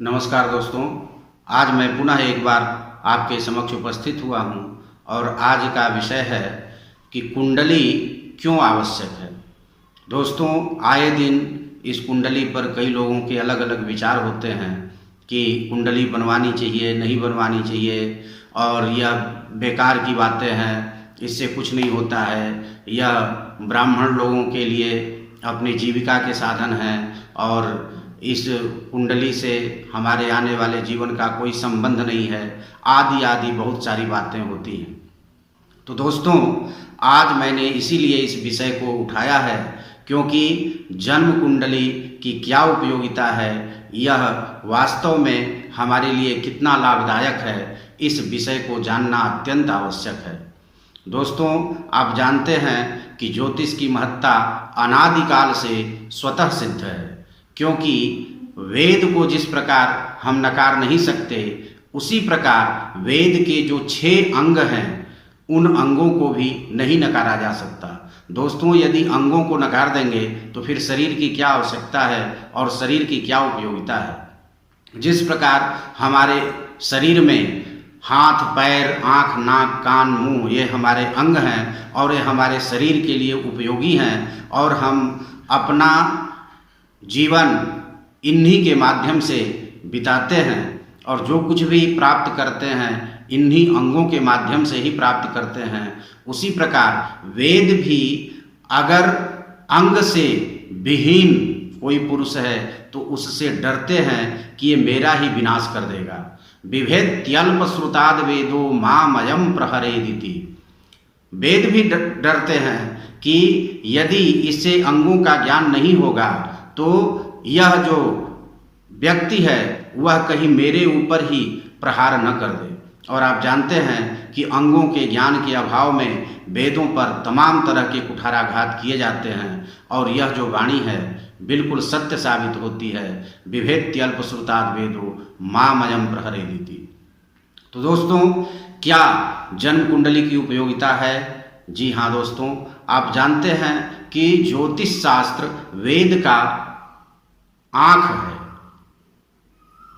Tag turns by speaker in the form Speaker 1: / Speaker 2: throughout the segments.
Speaker 1: नमस्कार दोस्तों, आज मैं पुनः एक बार आपके समक्ष उपस्थित हुआ हूँ और आज का विषय है कि कुंडली क्यों आवश्यक है। दोस्तों, आए दिन इस कुंडली पर कई लोगों के अलग अलग विचार होते हैं कि कुंडली बनवानी चाहिए, नहीं बनवानी चाहिए, और यह बेकार की बातें हैं, इससे कुछ नहीं होता है, यह ब्राह्मण लोगों के लिए अपनी जीविका के साधन हैं और इस कुंडली से हमारे आने वाले जीवन का कोई संबंध नहीं है, आदि आदि बहुत सारी बातें होती हैं। तो दोस्तों, आज मैंने इसीलिए इस विषय को उठाया है क्योंकि जन्म कुंडली की क्या उपयोगिता है, यह वास्तव में हमारे लिए कितना लाभदायक है, इस विषय को जानना अत्यंत आवश्यक है। दोस्तों, आप जानते हैं कि ज्योतिष की महत्ता अनादिकाल से स्वतः सिद्ध है, क्योंकि वेद को जिस प्रकार हम नकार नहीं सकते, उसी प्रकार वेद के जो 6 अंग हैं उन अंगों को भी नहीं नकारा जा सकता। दोस्तों, यदि अंगों को नकार देंगे तो फिर शरीर की क्या आवश्यकता है और शरीर की क्या उपयोगिता है। जिस प्रकार हमारे शरीर में हाथ, पैर, आँख, नाक, कान, मुंह ये हमारे अंग हैं और ये हमारे शरीर के लिए उपयोगी हैं और हम अपना जीवन इन्हीं के माध्यम से बिताते हैं और जो कुछ भी प्राप्त करते हैं इन्हीं अंगों के माध्यम से ही प्राप्त करते हैं। उसी प्रकार वेद भी अगर अंग से विहीन कोई पुरुष है तो उससे डरते हैं कि ये मेरा ही विनाश कर देगा। बिभेत्यल्प श्रुताद वेदो मामयम प्रहरेदिति। वेद भी डरते हैं कि यदि इससे अंगों का ज्ञान नहीं होगा तो यह जो व्यक्ति है वह कहीं मेरे ऊपर ही प्रहार न कर दे। और आप जानते हैं कि अंगों के ज्ञान के अभाव में वेदों पर तमाम तरह के कुठाराघात किए जाते हैं और यह जो वाणी है बिल्कुल सत्य साबित होती है। बिभेत्यल्प श्रुताद वेदो मामयम प्रहरेदिति। तो दोस्तों, क्या जन्म कुंडली की उपयोगिता है? जी हाँ दोस्तों, आप जानते हैं कि ज्योतिष शास्त्र वेद का आँख है,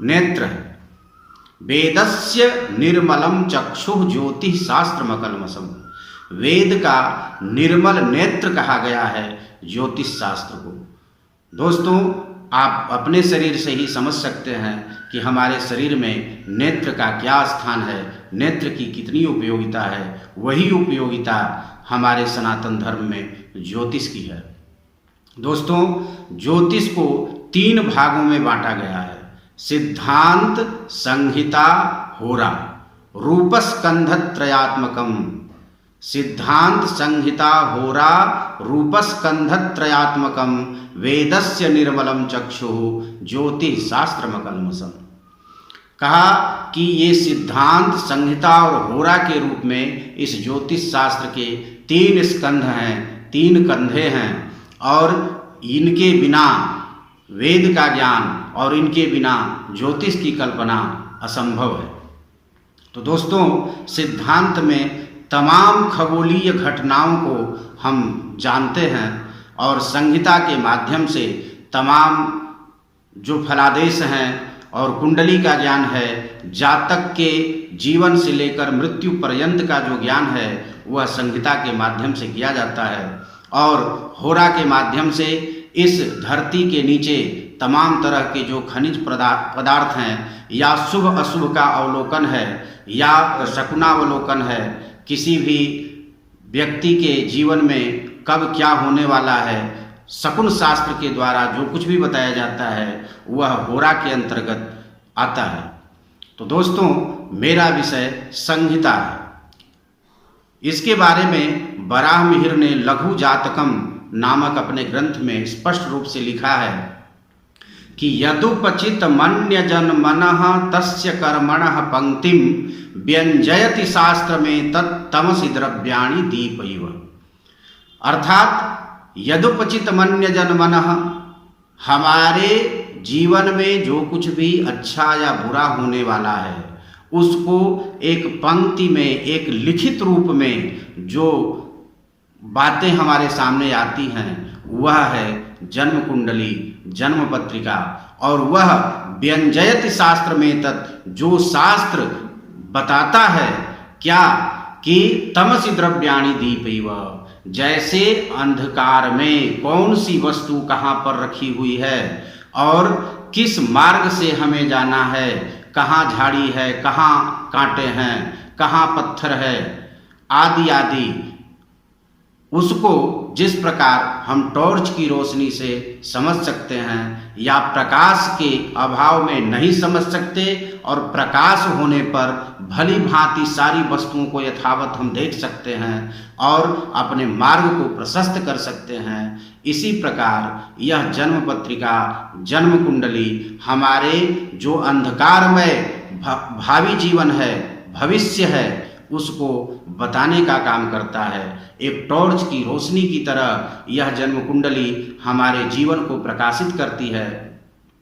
Speaker 1: नेत्र है। वेदस्य निर्मलम चक्षुः ज्योतिष शास्त्रमकल्मषम्। वेद का निर्मल नेत्र कहा गया है ज्योतिष शास्त्र को। दोस्तों, आप अपने शरीर से ही समझ सकते हैं कि हमारे शरीर में नेत्र का क्या स्थान है, नेत्र की कितनी उपयोगिता है। वही उपयोगिता हमारे सनातन धर्म में ज्योतिष की है। दोस्तों, ज्योतिष को 3 भागों में बांटा गया है: सिद्धांत, संहिता, होरा। रूपस्कंधत्रयात्मकम। सिद्धांत, संहिता, होरा, रूपस्कंधत्रयात्मकम वेदस्य निर्मलम चक्षुः ज्योतिष शास्त्रमकल्मषम्। कहा कि ये सिद्धांत, संहिता और होरा के रूप में इस ज्योतिष शास्त्र के 3 स्कंध हैं, 3 कंधे हैं और इनके बिना वेद का ज्ञान और इनके बिना ज्योतिष की कल्पना असंभव है। तो दोस्तों, सिद्धांत में तमाम खगोलीय घटनाओं को हम जानते हैं और संहिता के माध्यम से तमाम जो फलादेश हैं और कुंडली का ज्ञान है, जातक के जीवन से लेकर मृत्यु पर्यंत का जो ज्ञान है वह संहिता के माध्यम से किया जाता है। और होरा के माध्यम से इस धरती के नीचे तमाम तरह के जो खनिज पदार्थ हैं या शुभ अशुभ का अवलोकन है या शकुनावलोकन है, किसी भी व्यक्ति के जीवन में कब क्या होने वाला है, शकुन शास्त्र के द्वारा जो कुछ भी बताया जाता है वह होरा के अंतर्गत आता है। तो दोस्तों, मेरा विषय संहिता है। इसके बारे में वराह मिहिर ने लघु जातकम नामक अपने ग्रंथ में स्पष्ट रूप से लिखा है कि यदुपचित मन्य जन मनः तस्य कर्मणः पंक्तिम व्यंजयति शास्त्र में तत्तमसि द्रव्याणि दीपैव। अर्थात यदुपचित मन्य जन मनः, हमारे जीवन में जो कुछ भी अच्छा या बुरा होने वाला है उसको एक पंक्ति में, एक लिखित रूप में जो बातें हमारे सामने आती हैं वह है जन्म कुंडली, जन्म पत्रिका, और वह व्यंजयति शास्त्र में तत्, जो शास्त्र बताता है क्या कि तमसि द्रव्याणि दीपैव, जैसे अंधकार में कौन सी वस्तु कहाँ पर रखी हुई है और किस मार्ग से हमें जाना है, कहाँ झाड़ी है, कहाँ कांटे हैं, कहाँ पत्थर है, आदि आदि, उसको जिस प्रकार हम टॉर्च की रोशनी से समझ सकते हैं या प्रकाश के अभाव में नहीं समझ सकते, और प्रकाश होने पर भली भांति सारी वस्तुओं को यथावत हम देख सकते हैं और अपने मार्ग को प्रशस्त कर सकते हैं, इसी प्रकार यह जन्म पत्रिका, जन्म कुंडली हमारे जो अंधकारमय भावी जीवन है, भविष्य है, उसको बताने का काम करता है। एक टॉर्च की रोशनी की तरह यह जन्म कुंडली हमारे जीवन को प्रकाशित करती है,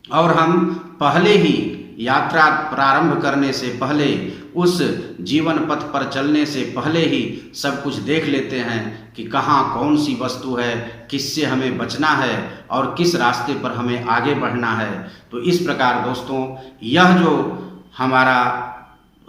Speaker 1: और हम पहले ही यात्रा प्रारंभ करने से पहले, उस जीवन पथ पर चलने से पहले ही सब कुछ देख लेते हैं कि कहाँ कौन सी वस्तु है, किससे हमें बचना है और किस रास्ते पर हमें आगे बढ़ना है। तो इस प्रकार दोस्तों, यह जो हमारा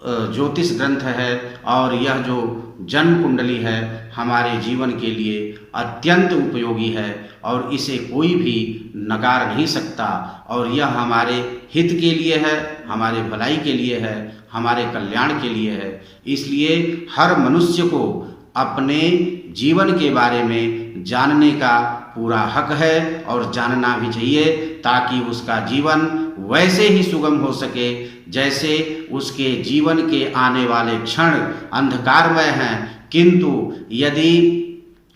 Speaker 1: ज्योतिष ग्रंथ है और यह जो जन्म कुंडली है, हमारे जीवन के लिए अत्यंत उपयोगी है और इसे कोई भी नकार नहीं सकता, और यह हमारे हित के लिए है, हमारे भलाई के लिए है, हमारे कल्याण के लिए है। इसलिए हर मनुष्य को अपने जीवन के बारे में जानने का पूरा हक है और जानना भी चाहिए, ताकि उसका जीवन वैसे ही सुगम हो सके जैसे उसके जीवन के आने वाले क्षण अंधकारमय हैं, किंतु यदि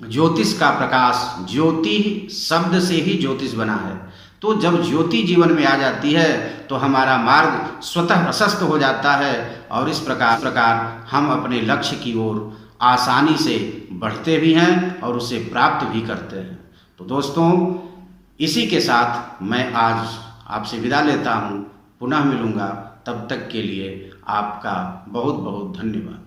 Speaker 1: ज्योतिष का प्रकाश, ज्योति शब्द से ही ज्योतिष बना है, तो जब ज्योति जीवन में आ जाती है तो हमारा मार्ग स्वतः प्रशस्त हो जाता है और इस प्रकार हम अपने लक्ष्य की ओर आसानी से बढ़ते भी हैं और उसे प्राप्त भी करते हैं। तो दोस्तों, इसी के साथ मैं आज आपसे विदा लेता हूँ। पुनः मिलूँगा, तब तक के लिए आपका बहुत बहुत धन्यवाद।